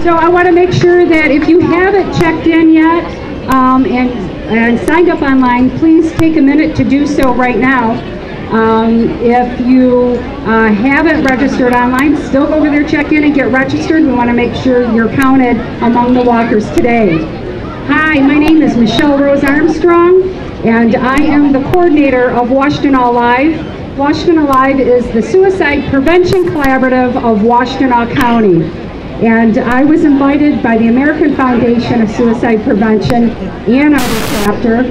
So I want to make sure that if you haven't checked in yet and signed up online, please take a minute to do so right now. If you haven't registered online, still go over there, check in, and get registered. We want to make sure you're counted among the walkers today. Hi, my name is Michelle Rose Armstrong, and I am the coordinator of Washtenaw Alive. Washtenaw Alive is the Suicide Prevention Collaborative of Washtenaw County. And I was invited by the American Foundation of Suicide Prevention and our chapter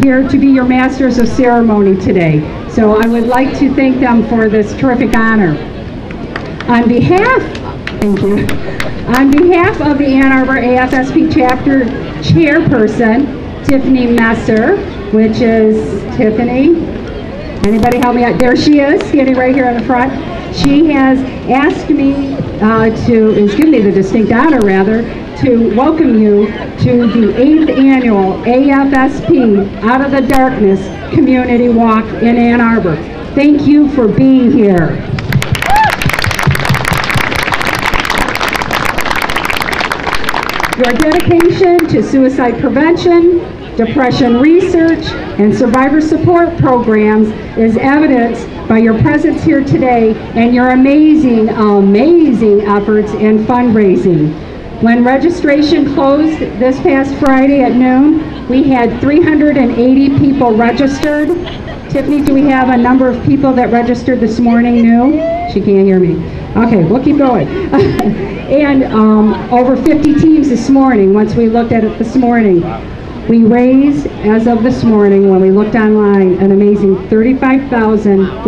here to be your Masters of Ceremony today. So I would like to thank them for this terrific honor. On behalf of the Ann Arbor AFSP chapter chairperson, Tiffany Messer, which is Tiffany. Anybody help me out? There she is, standing right here in the front. She has asked me has given me the distinct honor, rather, to welcome you to the 8th annual AFSP Out of the Darkness Community Walk in Ann Arbor. Thank you for being here. Your dedication to suicide prevention, depression research, and survivor support programs is evidenced by your presence here today and your amazing efforts in fundraising. When registration closed this past Friday at noon, we had 380 people registered. Tiffany, do we have a number of people that registered this morning new? She can't hear me. Okay, we'll keep going. And over 50 teams this morning, once we looked at it this morning. We raised, as of this morning, when we looked online, an amazing $35,456.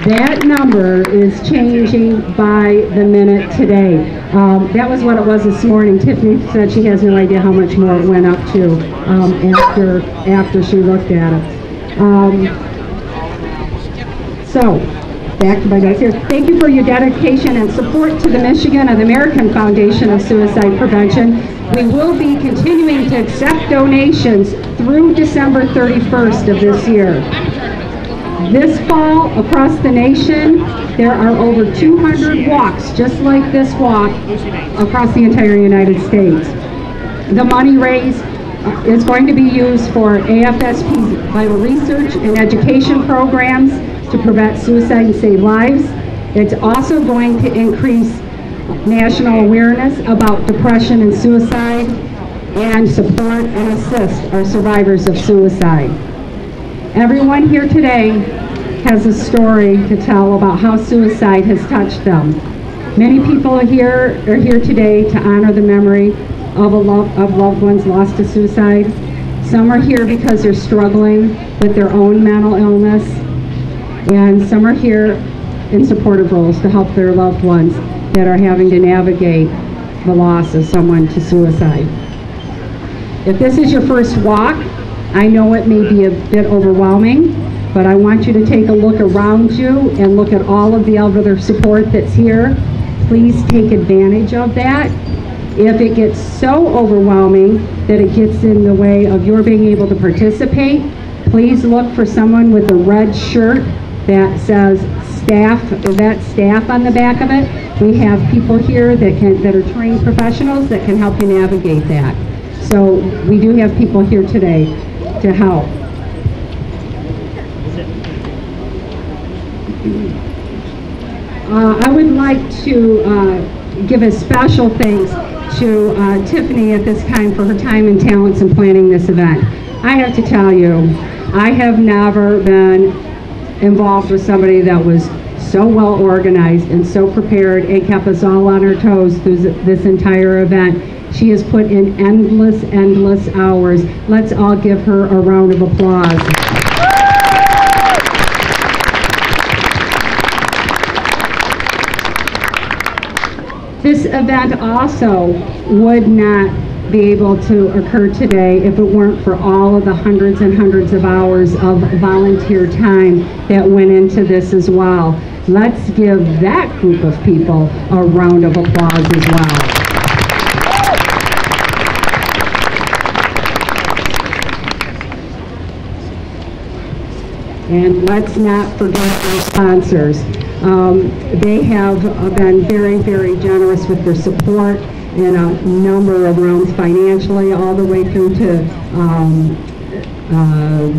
That number is changing by the minute today. That was what it was this morning. Tiffany said she has no idea how much more it went up to after she looked at it. Back to my guys here. Thank you for your dedication and support to the Michigan and the American Foundation of Suicide Prevention. We will be continuing to accept donations through December 31st of this year. This fall, across the nation, there are over 200 walks just like this walk across the entire United States. The money raised is going to be used for AFSP's vital research and education programs to prevent suicide and save lives. It's also going to increase national awareness about depression and suicide and support and assist our survivors of suicide. Everyone here today has a story to tell about how suicide has touched them. Many people are here today to honor the memory of loved ones lost to suicide. Some are here because they're struggling with their own mental illness, and some are here in supportive roles to help their loved ones that are having to navigate the loss of someone to suicide. If this is your first walk, I know it may be a bit overwhelming, but I want you to take a look around you and look at all of the other support that's here. Please take advantage of that. If it gets so overwhelming that it gets in the way of your being able to participate, please look for someone with a red shirt that says staff on the back of it. We have people here that are trained professionals that can help you navigate that. So we do have people here today to help. I would like to give a special thanks to Tiffany at this time for her time and talents in planning this event. I have to tell you, I have never been involved with somebody that was so well organized and so prepared and kept us all on our toes through this entire event. She has put in endless hours. Let's all give her a round of applause. This event also would not be able to occur today if it weren't for all of the hundreds and hundreds of hours of volunteer time that went into this as well. Let's give that group of people a round of applause as well. And let's not forget our sponsors. They have been very, very generous with their support in a number of realms financially, all the way through to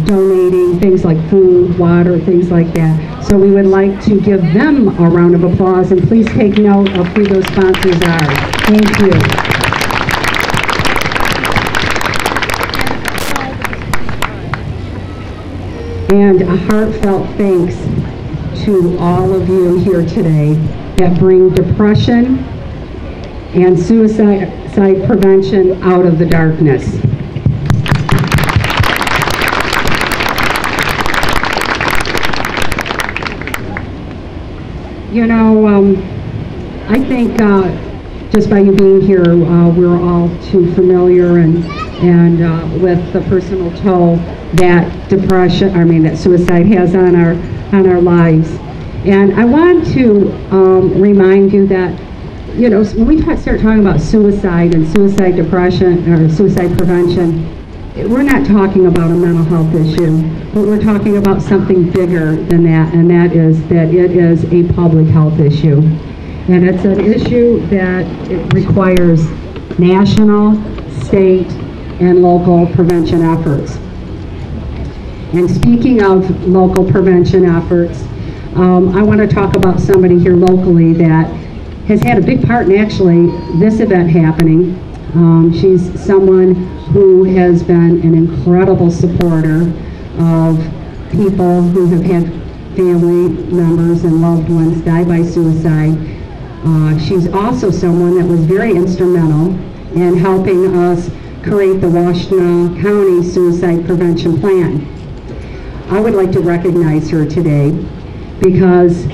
donating things like food, water, things like that. So we would like to give them a round of applause, and please take note of who those sponsors are. Thank you. And a heartfelt thanks to all of you here today that bring depression and suicide prevention out of the darkness. You know, I think just by you being here, we're all too familiar and with the personal toll that that suicide has on our lives. And I want to remind you that, you know, when we start talking about suicide and suicide depression or suicide prevention, we're not talking about a mental health issue, but we're talking about something bigger than that, and that is that it is a public health issue. And it's an issue that it requires national, state, and local prevention efforts. And speaking of local prevention efforts, I want to talk about somebody here locally that has had a big part in actually this event happening. She's someone who has been an incredible supporter of people who have had family members and loved ones die by suicide. She's also someone that was very instrumental in helping us create the Washtenaw County Suicide Prevention Plan. I would like to recognize her today because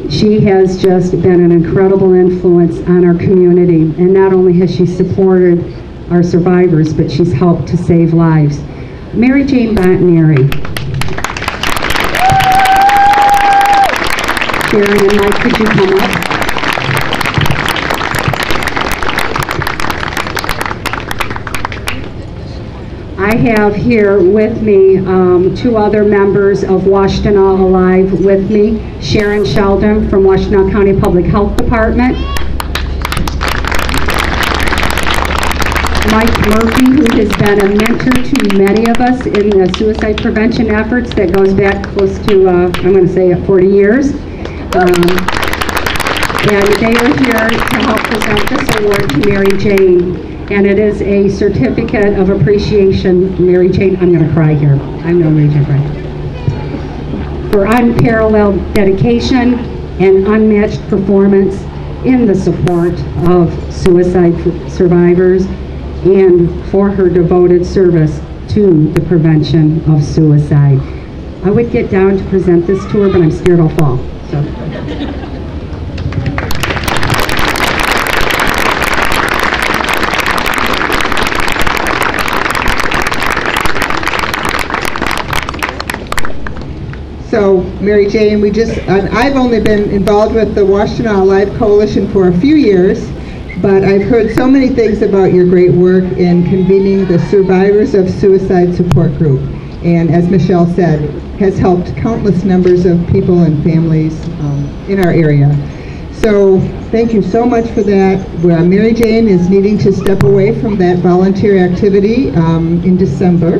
she has just been an incredible influence on our community, and not only has she supported our survivors, but she's helped to save lives. Mary Jane Bontaneri. Sharon and Mike, could you come up? I have here with me two other members of Washtenaw Alive with me. Sharon Sheldon from Washtenaw County Public Health Department. Mike Murphy, who has been a mentor to many of us in the suicide prevention efforts that goes back close to, I'm going to say 40 years. And they are here to help present this award to Mary Jane. And it is a certificate of appreciation. Mary Jane, I'm going to cry here. I'm going to Mary Jane cry. For unparalleled dedication and unmatched performance in the support of suicide survivors, and for her devoted service to the prevention of suicide. I would get down to present this to her, but I'm scared I'll fall. So. So, Mary Jane, I've only been involved with the Washtenaw Alive Coalition for a few years, but I've heard so many things about your great work in convening the Survivors of Suicide Support Group, and as Michelle said, has helped countless numbers of people and families in our area. So, thank you so much for that. Mary Jane is needing to step away from that volunteer activity in December.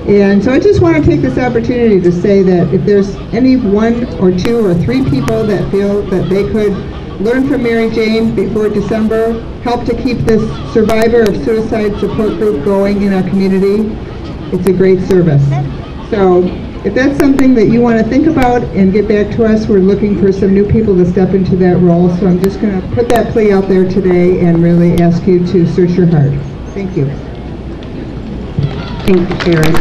And so I just want to take this opportunity to say that if there's any one or two or three people that feel that they could learn from Mary Jane before December, help to keep this Survivor of Suicide Support Group going in our community, it's a great service. So if that's something that you want to think about and get back to us, we're looking for some new people to step into that role. So I'm just going to put that plea out there today and really ask you to search your heart. Thank you. Thank you, Sharon.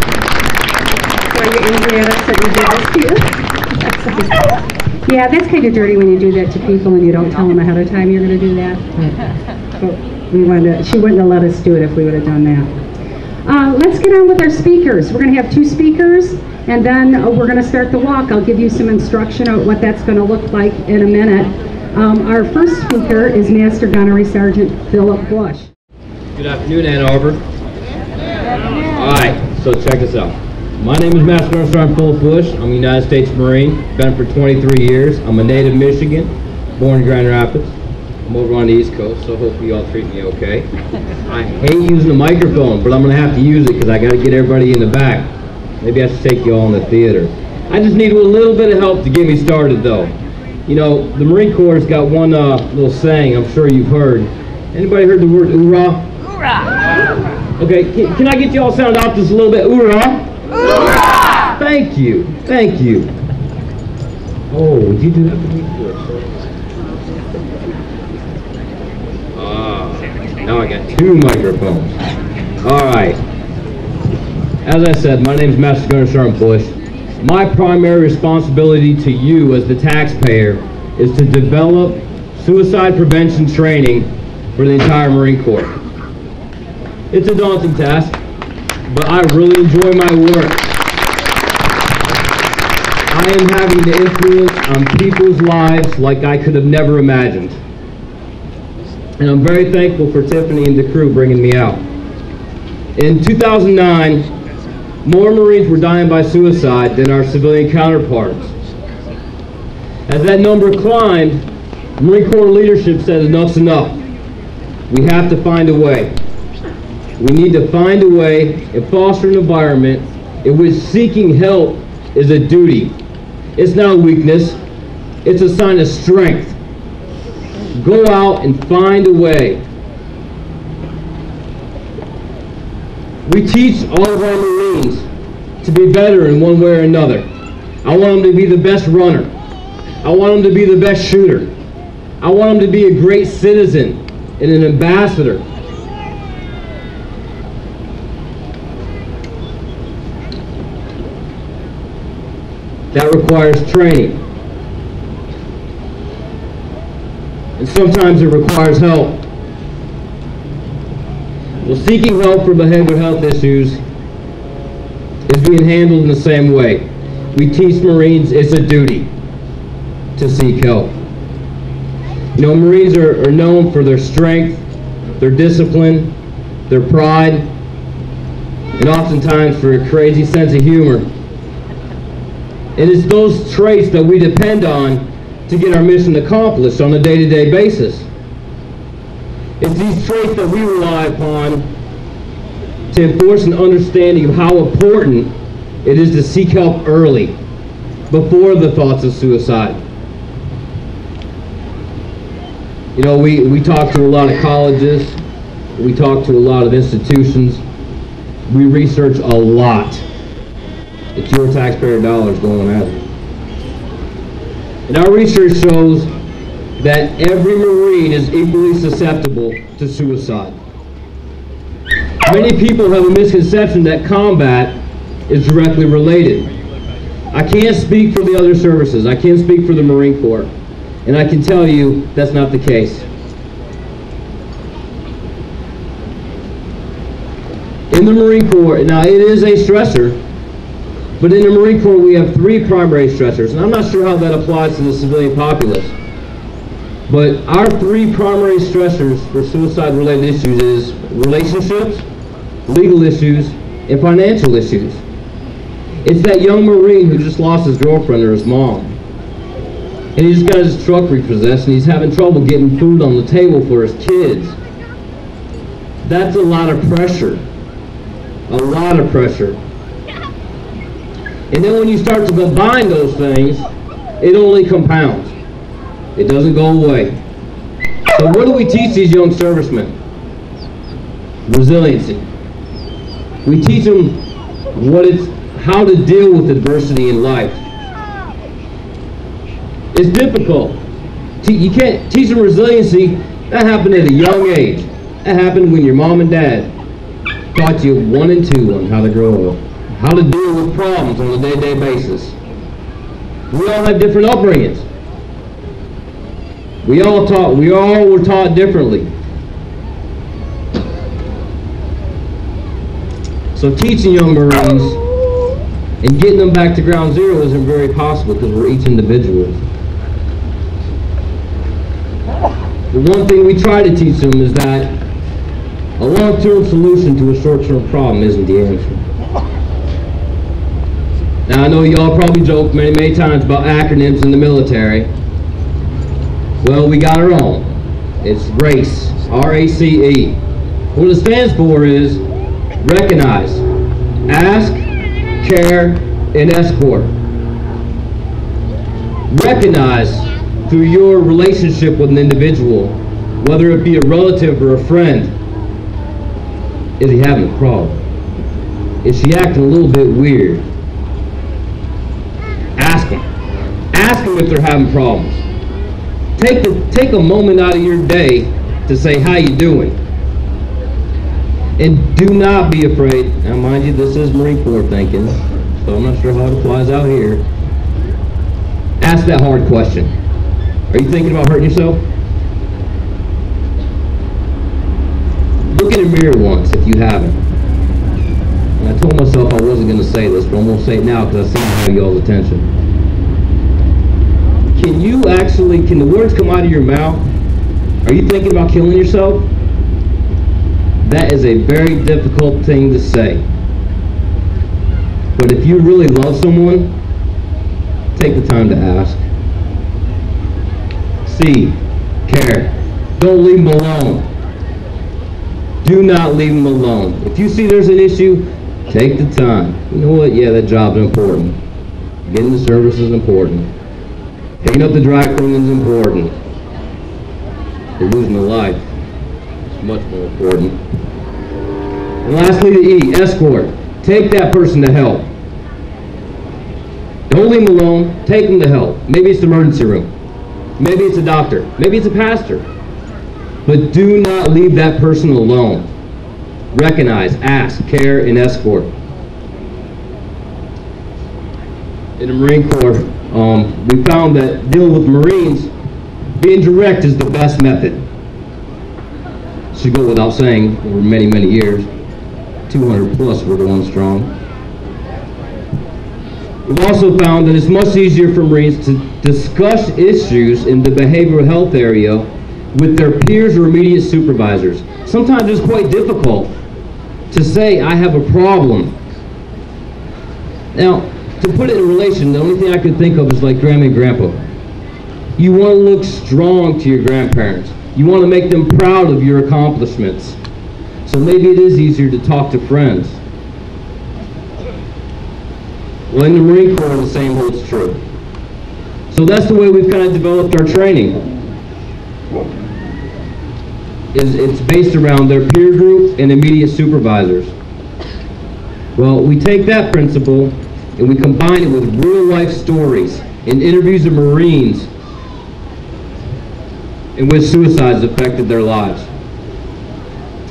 Are you angry at us that we did this to you? Yeah, that's kind of dirty when you do that to people and you don't tell them ahead of time you're going to do that. But she wouldn't have let us do it if we would have done that. Let's get on with our speakers. We're going to have two speakers, and then we're going to start the walk. I'll give you some instruction on what that's going to look like in a minute. Our first speaker is Master Gunnery Sergeant Philip Bush. Good afternoon, Ann Arbor. All right, so check this out. My name is Master Gunner Sergeant Philip Bush. I'm a United States Marine. Been for 23 years. I'm a native Michigan, born in Grand Rapids. I'm over on the East Coast, so hopefully you all treat me okay. I hate using the microphone, but I'm going to have to use it because I got to get everybody in the back. Maybe I should take you all in the theater. I just need a little bit of help to get me started, though. You know, the Marine Corps has got one little saying I'm sure you've heard. Anybody heard the word hoorah? Hoorah! Okay, can I get you all sound off just a little bit? Hoorah! Hoorah! Thank you, thank you. Oh, would you do that for me? Now I got two microphones. All right. As I said, my name is Master Gunner Sergeant Bush. My primary responsibility to you as the taxpayer is to develop suicide prevention training for the entire Marine Corps. It's a daunting task, but I really enjoy my work. I am having the influence on people's lives like I could have never imagined. And I'm very thankful for Tiffany and the crew bringing me out. In 2009, more Marines were dying by suicide than our civilian counterparts. As that number climbed, Marine Corps leadership said enough's enough. We have to find a way. We need to find a way and foster an environment in which seeking help is a duty. It's not a weakness, it's a sign of strength. Go out and find a way. We teach all of our Marines to be better in one way or another. I want them to be the best runner. I want them to be the best shooter. I want them to be a great citizen and an ambassador. That requires training. And sometimes it requires help. Well, seeking help for behavioral health issues is being handled in the same way. We teach Marines it's a duty to seek help. You know, Marines are known for their strength, their discipline, their pride, and oftentimes for a crazy sense of humor. And it's those traits that we depend on to get our mission accomplished on a day-to-day basis. It's these traits that we rely upon to enforce an understanding of how important it is to seek help early, before the thoughts of suicide. You know, we talk to a lot of colleges, we talk to a lot of institutions, we research a lot. It's your taxpayer dollars going at it. And our research shows that every Marine is equally susceptible to suicide. Many people have a misconception that combat is directly related. I can't speak for the other services. I can't speak for the Marine Corps. And I can tell you that's not the case. In the Marine Corps, now it is a stressor, but in the Marine Corps we have three primary stressors, and I'm not sure how that applies to the civilian populace. But our three primary stressors for suicide-related issues is relationships, legal issues, and financial issues. It's that young Marine who just lost his girlfriend or his mom. And he just got his truck repossessed and he's having trouble getting food on the table for his kids. That's a lot of pressure. A lot of pressure. And then when you start to combine those things, it only compounds. It doesn't go away. So what do we teach these young servicemen? Resiliency. We teach them how to deal with adversity in life. It's difficult. You can't teach them resiliency. That happened at a young age. That happened when your mom and dad taught you 1 and 2 on how to grow up, how to deal with problems on a day-to-day basis. We all have different upbringings. We all were taught differently. So teaching young Marines and getting them back to ground zero isn't very possible because we're each individual. The one thing we try to teach them is that a long-term solution to a short-term problem isn't the answer. Now I know y'all probably joke many times about acronyms in the military. Well, we got our own. It's RACE, R-A-C-E. What it stands for is recognize, ask, care, and escort. Recognize through your relationship with an individual, whether it be a relative or a friend, is he having a problem? Is she acting a little bit weird? Ask them. Ask them if they're having problems. Take a moment out of your day to say, how you doing? And do not be afraid. Now mind you, this is Marine Corps thinking, so I'm not sure how it applies out here. Ask that hard question. Are you thinking about hurting yourself? Look in the mirror once if you haven't. And I told myself I wasn't going to say this, but I'm going to say it now because I seem to have y'all's attention. Can the words come out of your mouth? Are you thinking about killing yourself? That is a very difficult thing to say. But if you really love someone, take the time to ask. See, care. Don't leave them alone. Do not leave them alone. If you see there's an issue, take the time. You know what? Yeah, that job's important. Getting the service is important. Picking up the dry cleaning is important. You're losing a life. It's much more important. And lastly, the E, escort. Take that person to help. Don't leave them alone. Take them to help. Maybe it's the emergency room. Maybe it's a doctor. Maybe it's a pastor. But do not leave that person alone. Recognize, ask, care, and escort. In the Marine Corps, we found that dealing with Marines, being direct is the best method. Should go without saying, over many years. 200 plus we're going strong. We've also found that it's much easier for Marines to discuss issues in the behavioral health area with their peers or immediate supervisors. Sometimes it's quite difficult to say, I have a problem. Now, to put it in relation, the only thing I could think of is like Grandma and Grandpa. You want to look strong to your grandparents. You want to make them proud of your accomplishments. So maybe it is easier to talk to friends. Well, in the Marine Corps, the same holds true. So that's the way we've kind of developed our training. It's based around their peer group and immediate supervisors. Well, we take that principle and we combine it with real life stories and interviews of Marines in which suicides affected their lives.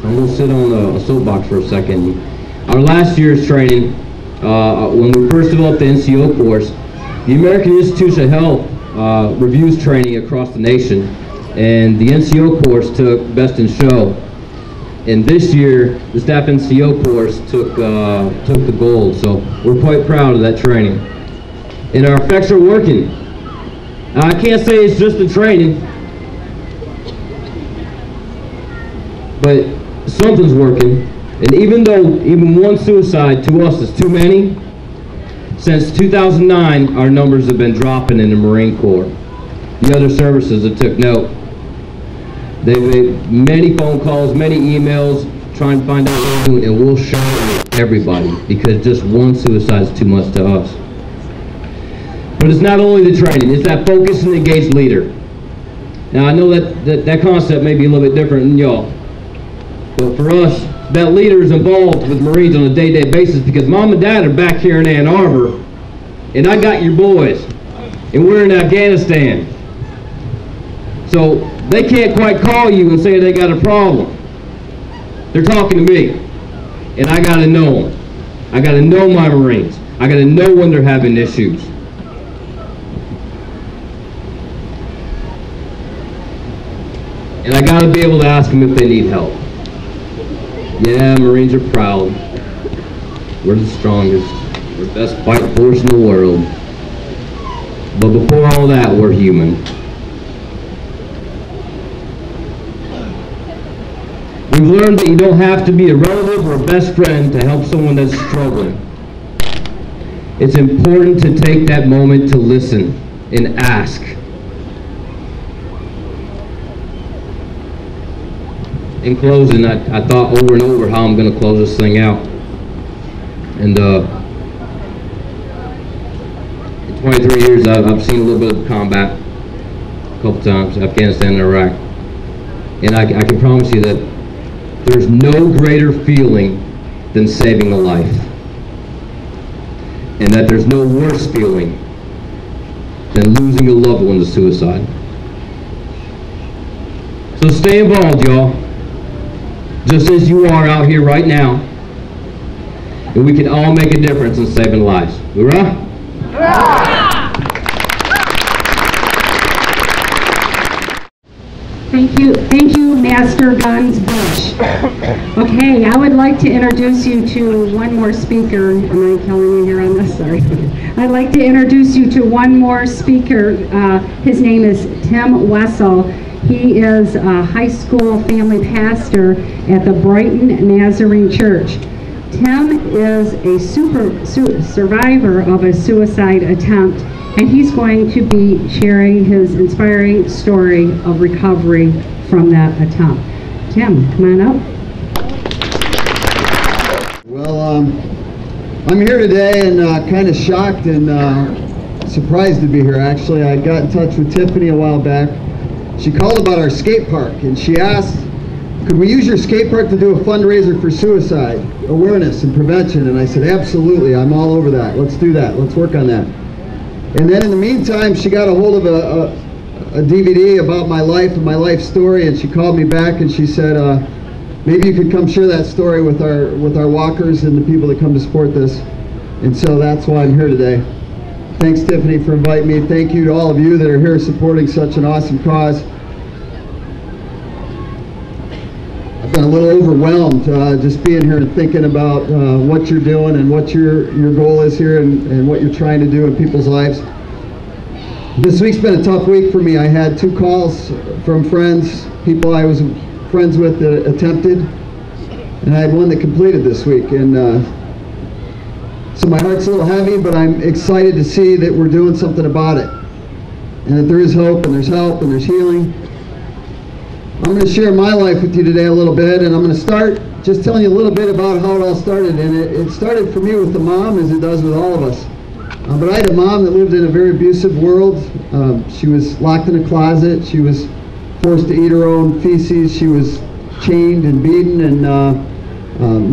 I'm going to sit on a soapbox for a second. Our last year's training, when we first developed the NCO course, the American Institute of Health reviews training across the nation, and the NCO course took Best in Show. And this year, the staff NCO course took the gold, so we're quite proud of that training. And our effects are working. I can't say it's just the training, but something's working. And even though even one suicide to us is too many, since 2009, our numbers have been dropping in the Marine Corps. The other services have took note. They've made many phone calls, many emails, trying to find out what we're doing, and we'll share it with everybody, because just one suicide is too much to us. But it's not only the training, it's that focused and engaged leader. Now I know that concept may be a little bit different than y'all, but for us, that leader is involved with Marines on a day-to-day basis, because Mom and Dad are back here in Ann Arbor, and I got your boys, and we're in Afghanistan. So they can't quite call you and say they got a problem. They're talking to me, and I got to know them. I got to know my Marines. I got to know when they're having issues. And I got to be able to ask them if they need help. Yeah, Marines are proud. We're the strongest. We're the best fighting force in the world. But before all that, we're human. We've learned that you don't have to be a relative or a best friend to help someone that's struggling. It's important to take that moment to listen and ask. In closing, I thought over and over how I'm going to close this thing out. And in 23 years, I've seen a little bit of combat a couple times, Afghanistan and Iraq. And I can promise you that there's no greater feeling than saving a life. And that there's no worse feeling than losing a loved one to suicide. So stay involved, y'all. Just as you are out here right now. And we can all make a difference in saving lives. Hoorah! Thank you, Master Guns Bush. Okay, I would like to introduce you to one more speaker. Am I telling you here on this? Sorry. I'd like to introduce you to one more speaker. His name is Tim Wessel. He is a high school family pastor at the Brighton Nazarene Church. Tim is a survivor of a suicide attempt, and he's going to be sharing his inspiring story of recovery from that attempt. Tim, come on up. Well, I'm here today and kind of shocked and surprised to be here, actually. I got in touch with Tiffany a while back. She called about our skate park, and she asked, could we use your skate park to do a fundraiser for suicide awareness and prevention? And I said, absolutely, I'm all over that. Let's do that. Let's work on that. And then in the meantime, she got a hold of a DVD about my life and my life story, and she called me back and she said, maybe you could come share that story with our walkers and the people that come to support this. And so that's why I'm here today. Thanks, Tiffany, for inviting me. Thank you to all of you that are here supporting such an awesome cause. I've been a little overwhelmed just being here and thinking about what you're doing and what your goal is here and what you're trying to do in people's lives. This week's been a tough week for me. I had 2 calls from friends, people I was friends with that attempted, and I had one that completed this week. And so my heart's a little heavy, but I'm excited to see that we're doing something about it, and that there is hope and there's help and there's healing. I'm going to share my life with you today a little bit, and I'm going to start just telling you a little bit about how it all started. And it started for me with the mom, as it does with all of us. But I had a mom that lived in a very abusive world. She was locked in a closet. She was forced to eat her own feces. She was chained and beaten and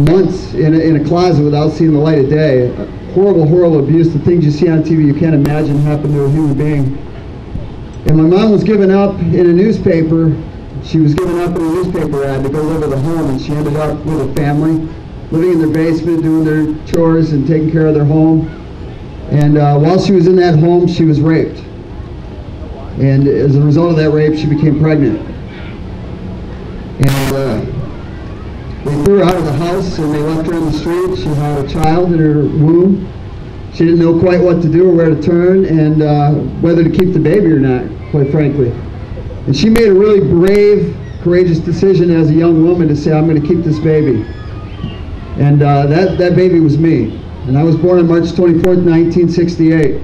months in a closet without seeing the light of day. Horrible, horrible abuse. The things you see on TV you can't imagine happen to a human being. And my mom was given up in a newspaper. She was given up in a newspaper ad to go live with a home, and she ended up with a family, living in their basement, doing their chores and taking care of their home. And while she was in that home, she was raped. And as a result of that rape, she became pregnant. And they threw her out of the house and they left her in the street. She had a child in her womb. She didn't know quite what to do or where to turn, and whether to keep the baby or not, quite frankly. And she made a really brave, courageous decision as a young woman to say, I'm going to keep this baby. And that baby was me. And I was born on March 24th, 1968.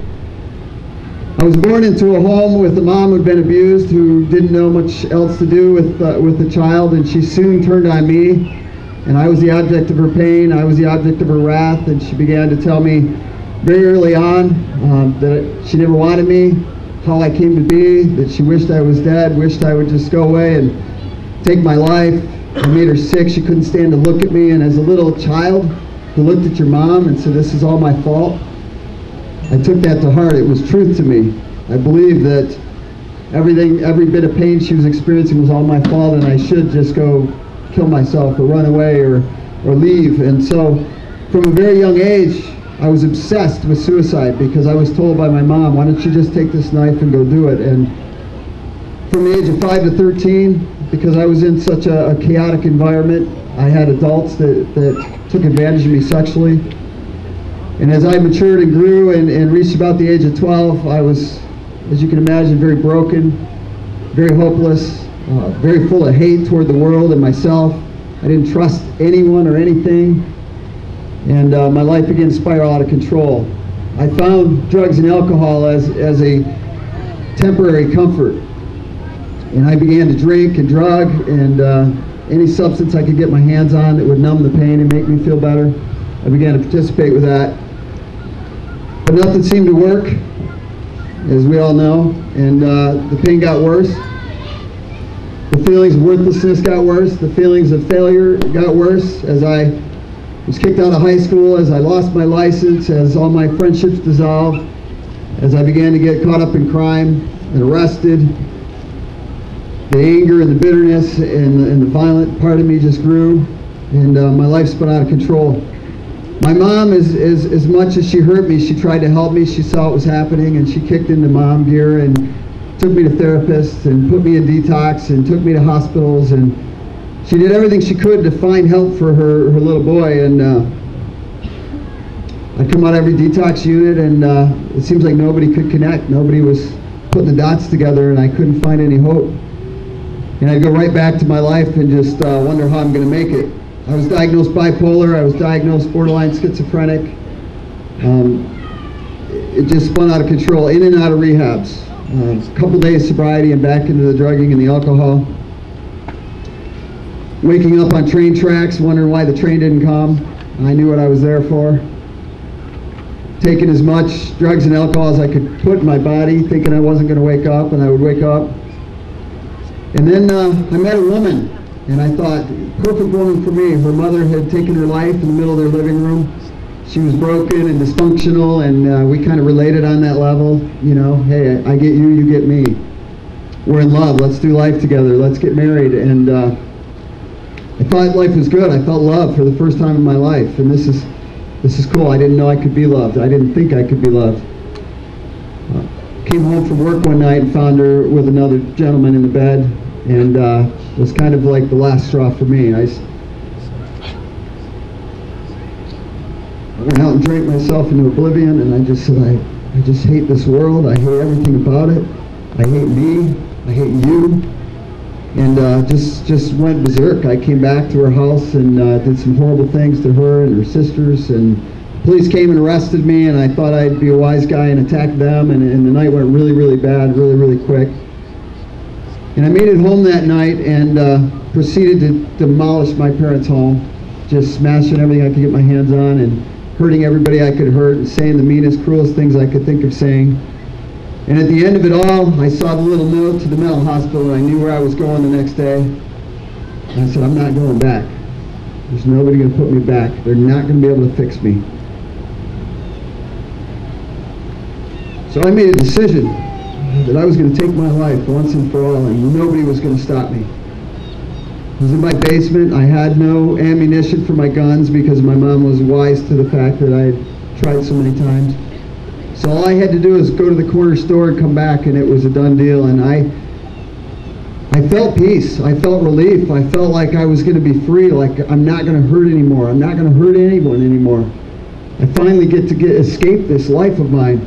I was born into a home with a mom who'd been abused, who didn't know much else to do with the child, and she soon turned on me. And I was the object of her pain. I was the object of her wrath. And she began to tell me very early on that she never wanted me, how I came to be, that she wished I was dead, wished I would just go away and take my life. I made her sick. She couldn't stand to look at me. And as a little child who looked at your mom and said, this is all my fault, I took that to heart. It was truth to me. I believed that every bit of pain she was experiencing was all my fault, and I should just go kill myself or run away or leave. And so from a very young age, I was obsessed with suicide because I was told by my mom, why don't you just take this knife and go do it? And from the age of 5 to 13, because I was in such a chaotic environment, I had adults that took advantage of me sexually. And as I matured and grew and reached about the age of 12, I was, as you can imagine, very broken, very hopeless, very full of hate toward the world and myself. I didn't trust anyone or anything. And my life began to spiral out of control. I found drugs and alcohol as a temporary comfort. And I began to drink and drug and any substance I could get my hands on that would numb the pain and make me feel better. I began to participate with that. But nothing seemed to work, as we all know, and the pain got worse. The feelings of worthlessness got worse. The feelings of failure got worse as I was kicked out of high school, as I lost my license, as all my friendships dissolved, as I began to get caught up in crime and arrested. The anger and the bitterness and the violent part of me just grew, and my life spun out of control. My mom, as much as she hurt me, she tried to help me. She saw what was happening, and she kicked into mom gear and took me to therapists and put me in detox and took me to hospitals, and she did everything she could to find help for her little boy. And I'd come out of every detox unit, and it seems like nobody could connect. Nobody was putting the dots together, and I couldn't find any hope. And I'd go right back to my life and just wonder how I'm going to make it. I was diagnosed bipolar. I was diagnosed borderline schizophrenic. It just spun out of control, in and out of rehabs. A couple days sobriety and back into the drugging and the alcohol. Waking up on train tracks, wondering why the train didn't come. I knew what I was there for. Taking as much drugs and alcohol as I could put in my body, thinking I wasn't going to wake up, and I would wake up. And then I met a woman, and I thought, perfect woman for me. Her mother had taken her life in the middle of their living room. She was broken and dysfunctional, and we kind of related on that level. You know, hey, I get you, you get me. We're in love. Let's do life together. Let's get married. And I thought life was good. I felt love for the first time in my life, and this is cool. I didn't know I could be loved. I didn't think I could be loved. Came home from work one night and found her with another gentleman in the bed, and it was kind of like the last straw for me. I went out and drank myself into oblivion, and I just said, I just hate this world. I hate everything about it. I hate me. I hate you. And just went berserk. I came back to her house and did some horrible things to her and her sisters, and police came and arrested me, and I thought I'd be a wise guy and attack them, and the night went really, really bad, really, really quick. And I made it home that night and proceeded to demolish my parents' home, just smashing everything I could get my hands on and hurting everybody I could hurt and saying the meanest, cruelest things I could think of saying. And at the end of it all, I saw the little note to the mental hospital, and I knew where I was going the next day. And I said, I'm not going back. There's nobody going to put me back. They're not going to be able to fix me. So I made a decision that I was going to take my life once and for all, and nobody was going to stop me. I was in my basement. I had no ammunition for my guns because my mom was wise to the fact that I had tried so many times. So all I had to do was go to the corner store and come back, and it was a done deal. And I felt peace. I felt relief. I felt like I was going to be free, like I'm not going to hurt anymore. I'm not going to hurt anyone anymore. I finally get to escape this life of mine.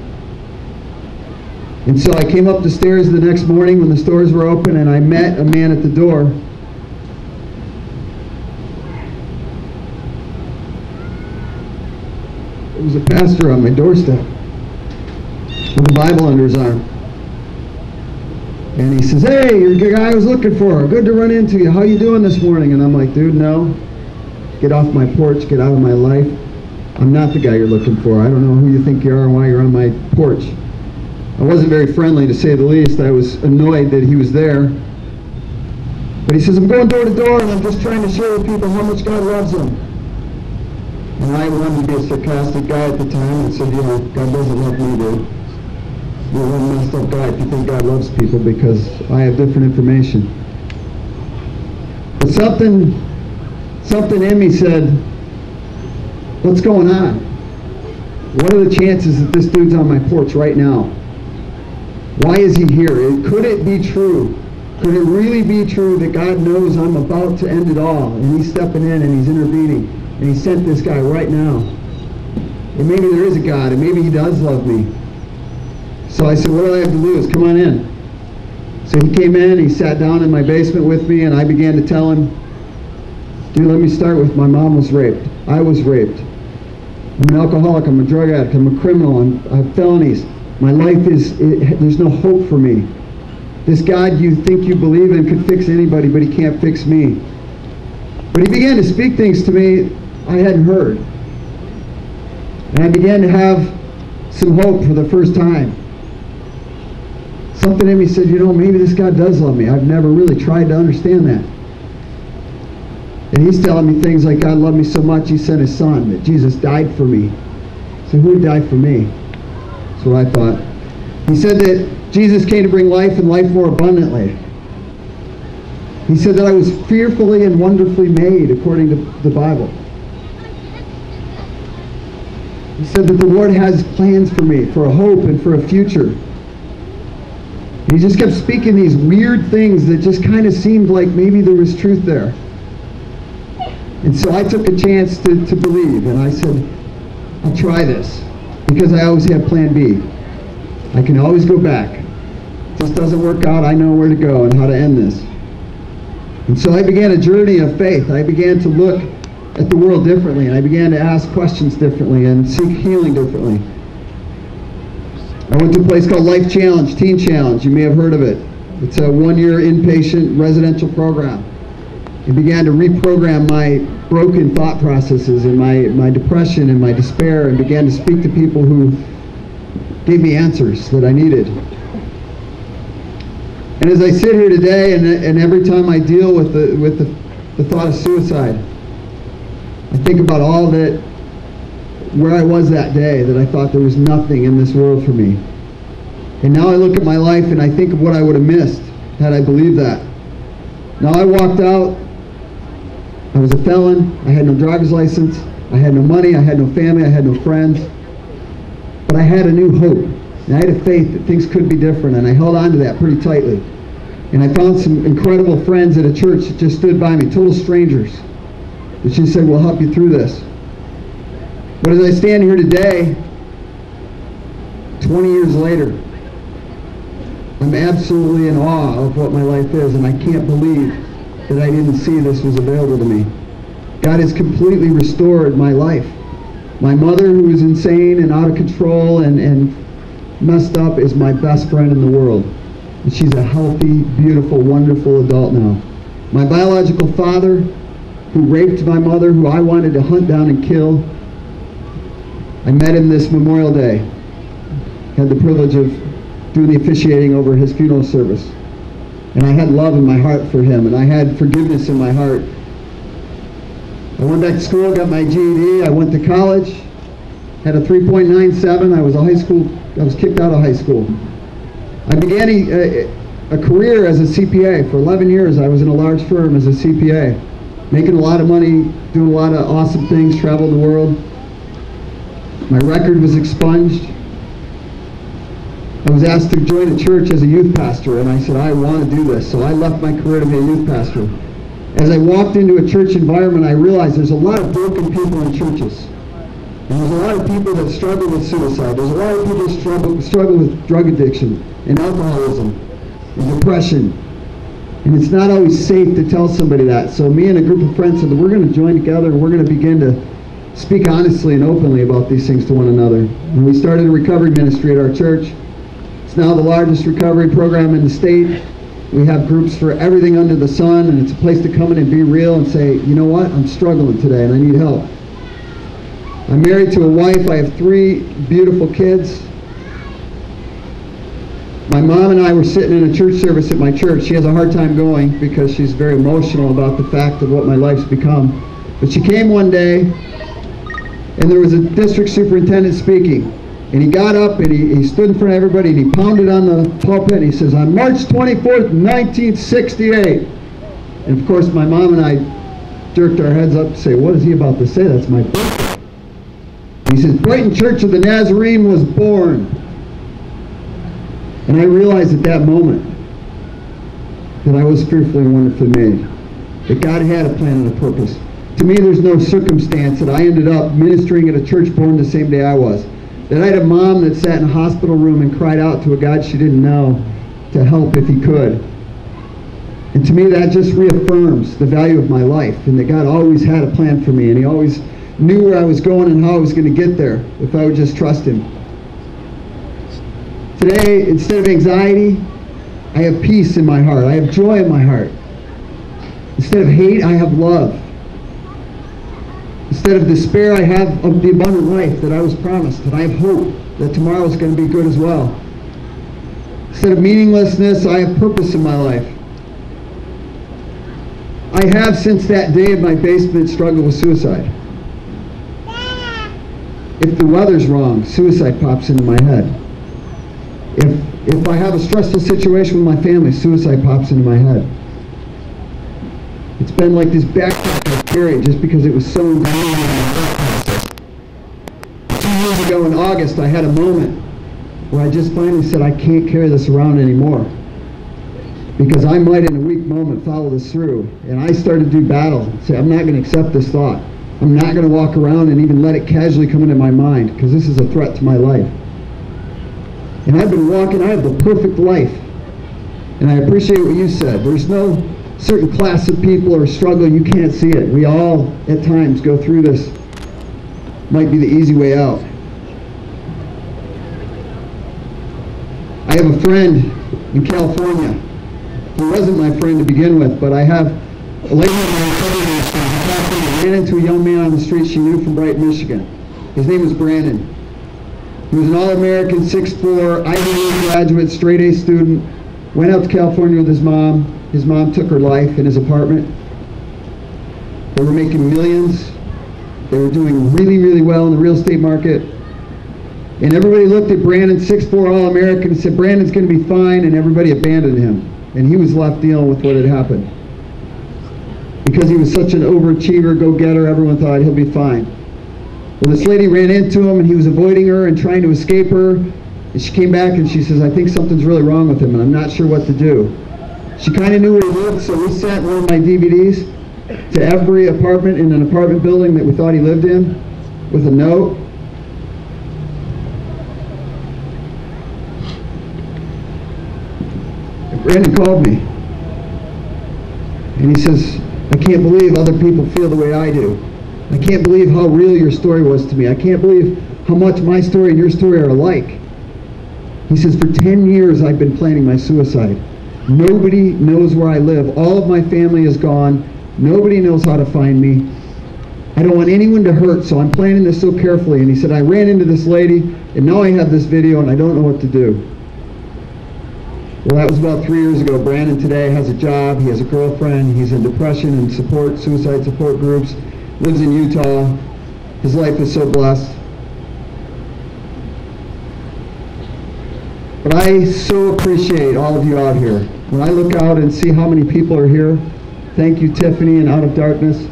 And so I came up the stairs the next morning when the stores were open, and I met a man at the door. It was a pastor on my doorstep with a Bible under his arm. And he says, hey, you're the guy I was looking for. Good to run into you. How you doing this morning? And I'm like, dude, no. Get off my porch. Get out of my life. I'm not the guy you're looking for. I don't know who you think you are and why you're on my porch. I wasn't very friendly, to say the least. I was annoyed that he was there. But he says, I'm going door to door, and I'm just trying to share with people how much God loves them. And I wanted to be a sarcastic guy at the time and said, you know, God doesn't love me, dude. You're one messed up guy if you think God loves people, because I have different information. But something in me said, what's going on? What are the chances that this dude's on my porch right now? Why is he here? Could it be true? Could it really be true that God knows I'm about to end it all, and he's stepping in and he's intervening, and he sent this guy right now? And maybe there is a God, and maybe he does love me. So I said, what do I have to do is come on in. So he came in, he sat down in my basement with me, and I began to tell him, dude, let me start with my mom was raped. I was raped. I'm an alcoholic, I'm a drug addict, I'm a criminal, I have felonies. My life there's no hope for me. This God you think you believe in could fix anybody, but he can't fix me. But he began to speak things to me I hadn't heard. And I began to have some hope for the first time. Something in me said, maybe this God does love me. I've never really tried to understand that. And he's telling me things like, God loved me so much, he sent his son, that Jesus died for me. So who would die for me? That's what I thought. He said that Jesus came to bring life and life more abundantly. He said that I was fearfully and wonderfully made, according to the Bible. He said that the Lord has plans for me, for a hope and for a future. And he just kept speaking these weird things that just kind of seemed like maybe there was truth there. And so I took a chance to believe, and I said, I'll try this, because I always have plan B. I can always go back. If this doesn't work out, I know where to go and how to end this. And so I began a journey of faith. I began to look at the world differently, and I began to ask questions differently and seek healing differently. I went to a place called Life Challenge, Teen Challenge. You may have heard of it. It's a one-year inpatient residential program. It began to reprogram my broken thought processes and my depression and my despair, and began to speak to people who gave me answers that I needed. And as I sit here today, and every time I deal with the thought of suicide, I think about all that, where I was that day, that I thought there was nothing in this world for me. And now I look at my life and I think of what I would have missed had I believed that. Now I walked out, I was a felon, I had no driver's license, I had no money, I had no family, I had no friends. But I had a new hope, and I had a faith that things could be different, and I held on to that pretty tightly. And I found some incredible friends at a church that just stood by me, total strangers, that she said, we'll help you through this. But as I stand here today, 20 years later, I'm absolutely in awe of what my life is, and I can't believe that I didn't see this was available to me. God has completely restored my life. My mother, who was insane and out of control and messed up, is my best friend in the world. And she's a healthy, beautiful, wonderful adult now. My biological father, who raped my mother, who I wanted to hunt down and kill, I met him this Memorial Day. Had the privilege of doing the officiating over his funeral service. And I had love in my heart for him, and I had forgiveness in my heart. I went back to school, got my GED, I went to college, had a 3.97, I was kicked out of high school. I began a career as a CPA. For 11 years I was in a large firm as a CPA, making a lot of money, doing a lot of awesome things, traveled the world. My record was expunged. I was asked to join a church as a youth pastor, and I said, I want to do this. So I left my career to be a youth pastor. As I walked into a church environment, I realized there's a lot of broken people in churches. And there's a lot of people that struggle with suicide. There's a lot of people that struggle with drug addiction and alcoholism and depression. And it's not always safe to tell somebody that. So me and a group of friends said that we're going to join together and we're going to begin to speak honestly and openly about these things to one another. And we started a recovery ministry at our church. It's now the largest recovery program in the state. We have groups for everything under the sun, and it's a place to come in and be real and say, you know what, I'm struggling today and I need help. I'm married to a wife. I have 3 beautiful kids. My mom and I were sitting in a church service at my church. She has a hard time going because she's very emotional about the fact of what my life's become. But she came one day, and there was a district superintendent speaking. And he got up and he stood in front of everybody and he pounded on the pulpit and he says, on March 24th, 1968. And of course my mom and I jerked our heads up to say, what is he about to say? That's my birthday. He says, Brighton Church of the Nazarene was born. And I realized at that moment that I was fearfully and wonderfully made. That God had a plan and a purpose. To me, there's no circumstance that I ended up ministering at a church born the same day I was. That I had a mom that sat in a hospital room and cried out to a God she didn't know to help if he could. And to me that just reaffirms the value of my life, and that God always had a plan for me, and he always knew where I was going and how I was going to get there if I would just trust him. Today, instead of anxiety, I have peace in my heart. I have joy in my heart. Instead of hate, I have love. Instead of despair, I have the abundant life that I was promised, and I have hope that tomorrow is going to be good as well. Instead of meaninglessness, I have purpose in my life. I have, since that day in my basement, struggled with suicide. If the weather's wrong, suicide pops into my head. If I have a stressful situation with my family, suicide pops into my head. It's been like this backpack I've carried just because it was so ingrained in my thought process. 2 years ago in August, I had a moment where I just finally said, I can't carry this around anymore. Because I might in a weak moment follow this through. And I started to do battle. Say, I'm not going to accept this thought. I'm not going to walk around and even let it casually come into my mind, because this is a threat to my life. And I've been walking, I have the perfect life. And I appreciate what you said. There's no certain class of people or struggle, you can't see it. We all, at times, go through this. Might be the easy way out. I have a friend in California who wasn't my friend to begin with, but I have a lady in my recovery who ran into a young man on the street she knew from Brighton, Michigan. His name was Brandon. He was an All-American, 6'4", Ivy League graduate, straight A student, went out to California with his mom. His mom took her life in his apartment. They were making millions. They were doing really, really well in the real estate market. And everybody looked at Brandon, 6'4", All-American, and said, Brandon's going to be fine, and everybody abandoned him. And he was left dealing with what had happened. Because he was such an overachiever, go-getter, everyone thought he'll be fine. Well, this lady ran into him, and he was avoiding her and trying to escape her. And she came back, and she says, I think something's really wrong with him, and I'm not sure what to do. She kind of knew where he lived, so we sent one of my DVDs to every apartment in an apartment building that we thought he lived in with a note. And Brandon called me, and he says, I can't believe other people feel the way I do. I can't believe how real your story was to me. I can't believe how much my story and your story are alike. He says, for 10 years I've been planning my suicide. Nobody knows where I live. All of my family is gone. Nobody knows how to find me. I don't want anyone to hurt, so I'm planning this so carefully. And he said, I ran into this lady, and now I have this video, and I don't know what to do. Well, that was about 3 years ago. Brandon today has a job. He has a girlfriend. He's in depression and suicide support groups. Lives in Utah. His life is so blessed. But I so appreciate all of you out here. When I look out and see how many people are here, thank you, Tiffany and Out of Darkness.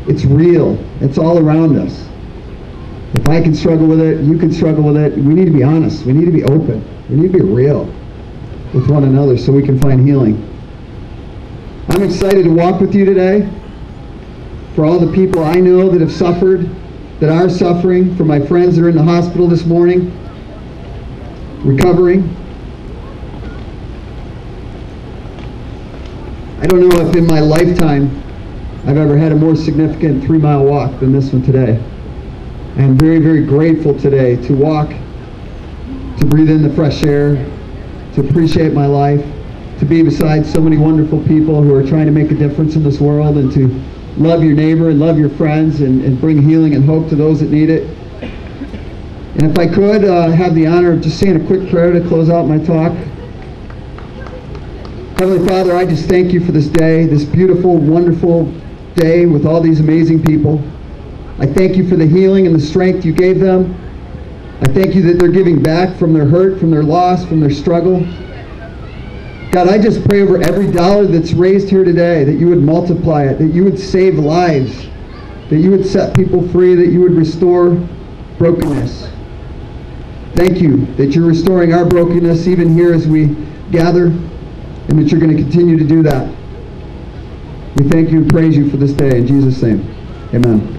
It's real. It's all around us. If I can struggle with it, you can struggle with it. We need to be honest. We need to be open. We need to be real with one another so we can find healing. I'm excited to walk with you today. For all the people I know that have suffered, that are suffering, for my friends that are in the hospital this morning, recovering. I don't know if in my lifetime I've ever had a more significant 3-mile walk than this one today. I am very, very grateful today to walk, to breathe in the fresh air, to appreciate my life, to be beside so many wonderful people who are trying to make a difference in this world, and to love your neighbor and love your friends and bring healing and hope to those that need it. And if I could have the honor of just saying a quick prayer to close out my talk. Heavenly Father, I just thank you for this day, this beautiful, wonderful day with all these amazing people. I thank you for the healing and the strength you gave them. I thank you that they're giving back from their hurt, from their loss, from their struggle. God, I just pray over every dollar that's raised here today that you would multiply it, that you would save lives, that you would set people free, that you would restore brokenness. Thank you that you're restoring our brokenness even here as we gather, and that you're going to continue to do that. We thank you and praise you for this day. In Jesus' name, amen.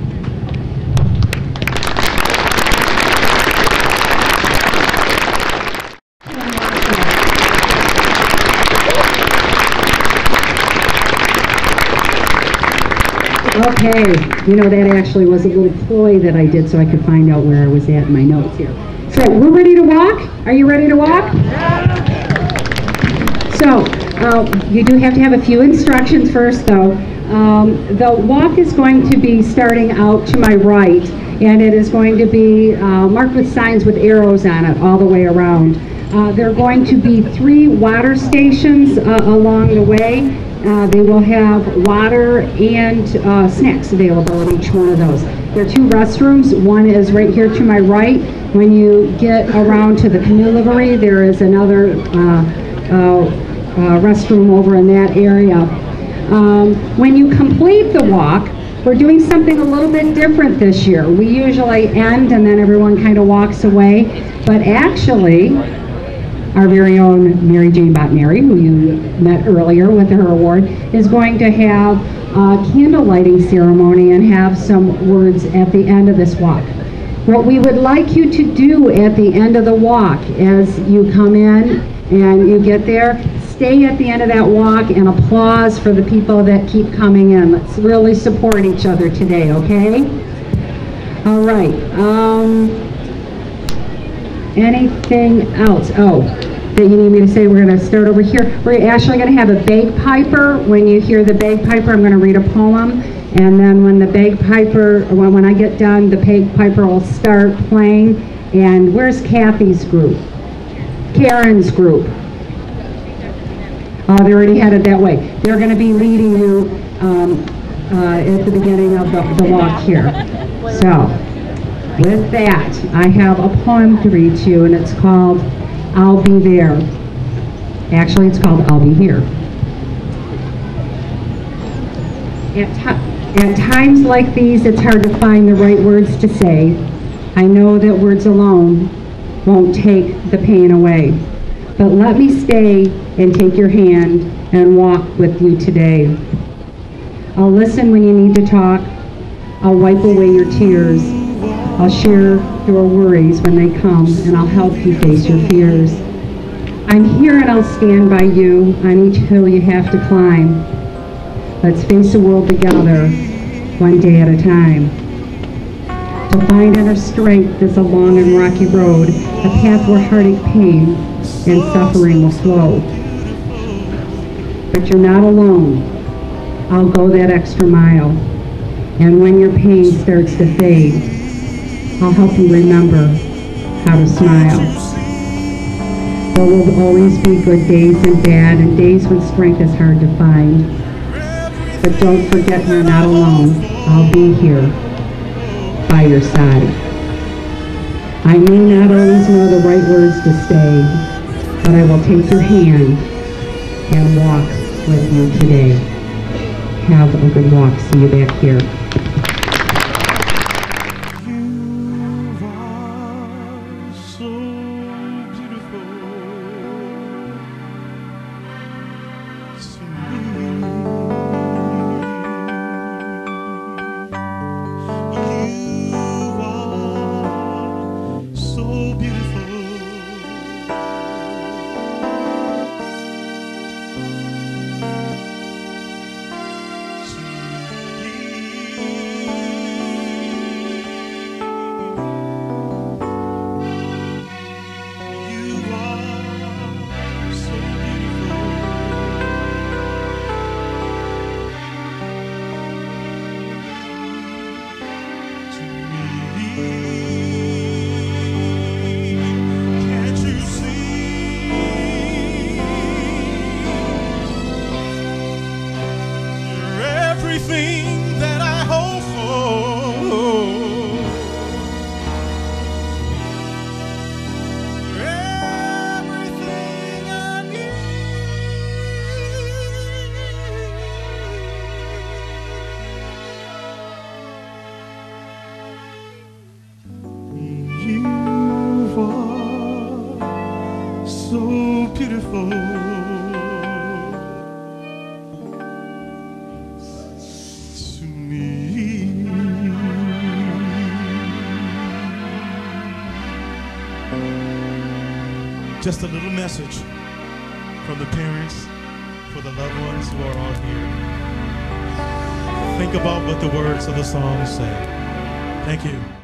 Okay, you know, that actually was a little ploy that I did so I could find out where I was at in my notes here. So, we're ready to walk? Are you ready to walk? So, you do have to have a few instructions first, though. The walk is going to be starting out to my right, and it is going to be marked with signs with arrows on it all the way around. There are going to be 3 water stations along the way. They will have water and snacks available at each one of those. There are 2 restrooms. One is right here to my right. When you get around to the canoe livery, there is another restroom over in that area. When you complete the walk, we're doing something a little bit different this year. We usually end and then everyone kind of walks away, but actually, our very own Mary Jane Botneri, who you met earlier with her award, is going to have a candle lighting ceremony and have some words at the end of this walk. What we would like you to do at the end of the walk, as you come in and you get there, stay at the end of that walk and applause for the people that keep coming in. Let's really support each other today, okay? All right. Anything else? Oh, that you need me to say? We're going to start over here. We're actually going to have a bagpiper. When you hear the bagpiper, I'm going to read a poem. And then when the bagpiper, when I get done, the bagpiper will start playing. And where's Kathy's group? Karen's group. Oh, they already headed that way. They're going to be leading you at the beginning of the walk here. So, with that, I have a poem to read to you, and it's called I'll Be There. Actually, it's called I'll Be Here. At times like these, it's hard to find the right words to say. I know that words alone won't take the pain away. But let me stay and take your hand and walk with you today. I'll listen when you need to talk. I'll wipe away your tears. I'll share your worries when they come, and I'll help you face your fears. I'm here and I'll stand by you on each hill you have to climb. Let's face the world together, one day at a time. To find inner strength is a long and rocky road, a path where heartache, pain, and suffering will flow. But you're not alone. I'll go that extra mile. And when your pain starts to fade, I'll help you remember how to smile. There will always be good days and bad, and days when strength is hard to find. But don't forget you're not alone. I'll be here by your side. I may not always know the right words to say, but I will take your hand and walk with you today. Have a good walk. See you back here. Everything that I hope for, everything I need. You are so beautiful. Just a little message from the parents for the loved ones who are all here. think about what the words of the song say. Thank you.